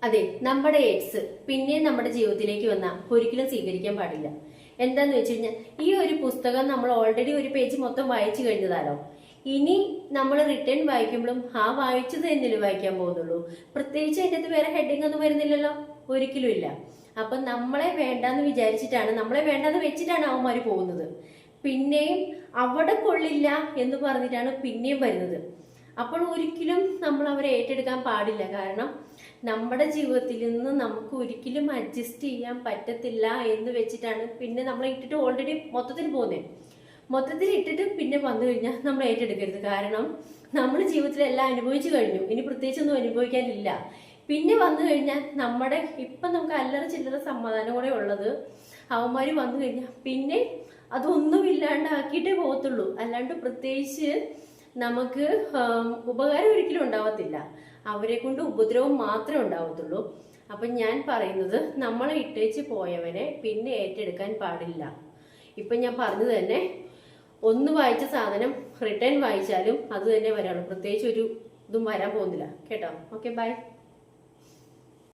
അതെ, നമ്മുടെ എയ്ഡ്സ് പിന്നെയും നമ്മുടെ ജീവിതത്തിലേക്ക് വന്നാൽ ഒരിക്കലും സ്വീകരിക്കാൻ പാടില്ല. എന്താന്ന് വെച്ച് കഴിഞ്ഞാൽ ഈ ഒരു പുസ്തകം നമ്മൾ ഓൾറെഡി ഒരു പേജ് മൊത്തം വായിച്ചു കഴിഞ്ഞതാണോ. ഇനി നമ്മൾ റിട്ടേൺ വായിക്കുമ്പോഴും ആ വായിച്ചത് തന്നെയല്ലേ വായിക്കാൻ പോകുന്നുള്ളൂ. പ്രത്യേകിച്ച് അതിൻ്റെ അകത്ത് വേറെ ഹെഡിങ് ഒന്നും വരുന്നില്ലല്ലോ, ഒരിക്കലും ഇല്ല. അപ്പൊ നമ്മളെ വേണ്ടാന്ന് വിചാരിച്ചിട്ടാണ്, നമ്മളെ വേണ്ടാന്ന് വെച്ചിട്ടാണ് അവന്മാര് പോകുന്നത്. പിന്നെയും അവിടെ കൊള്ളില്ല എന്ന് പറഞ്ഞിട്ടാണ് പിന്നെയും വരുന്നത്. അപ്പോൾ ഒരിക്കലും നമ്മൾ അവരെ ഏറ്റെടുക്കാൻ പാടില്ല. കാരണം നമ്മുടെ ജീവിതത്തിൽ നിന്ന് നമുക്ക് ഒരിക്കലും അഡ്ജസ്റ്റ് ചെയ്യാൻ പറ്റത്തില്ല എന്ന് വെച്ചിട്ടാണ് പിന്നെ നമ്മളെ ഇട്ടിട്ട് ഓൾറെഡി മൊത്തത്തിൽ പോകുന്നത്. മൊത്തത്തിൽ ഇട്ടിട്ട് പിന്നെ വന്നു കഴിഞ്ഞാൽ നമ്മൾ ഏറ്റെടുക്കരുത്. കാരണം നമ്മൾ ജീവിതത്തിൽ എല്ലാം അനുഭവിച്ചു കഴിഞ്ഞു, ഇനി പ്രത്യേകിച്ചൊന്നും അനുഭവിക്കാനില്ല. പിന്നെ വന്നു കഴിഞ്ഞാൽ നമ്മുടെ ഇപ്പം നമുക്ക് അല്ലറ ചില്ലറ സമാധാനം കൂടെ ഉള്ളത്. അവന്മാര് വന്നു കഴിഞ്ഞാൽ പിന്നെ അതൊന്നും ഇല്ലാണ്ടാക്കിയിട്ടേ പോകത്തുള്ളൂ. അല്ലാണ്ട് പ്രത്യേകിച്ച് നമുക്ക് ഉപകാരം ഒരിക്കലും ഉണ്ടാവത്തില്ല. അവരെ കൊണ്ട് ഉപദ്രവം മാത്രമേ ഉണ്ടാവത്തുള്ളൂ. അപ്പൊ ഞാൻ പറയുന്നത്, നമ്മളെ ഇട്ടേച്ച് പോയവനെ പിന്നെ ഏറ്റെടുക്കാൻ പാടില്ല. ഇപ്പൊ ഞാൻ പറഞ്ഞത് തന്നെ, ഒന്ന് വായിച്ച സാധനം റിട്ടേൺ വായിച്ചാലും അത് തന്നെ വരാനുള്ളൂ. പ്രത്യേകിച്ച് ഒരു ഇതും വരാൻ പോകുന്നില്ല കേട്ടോ. Okay, by.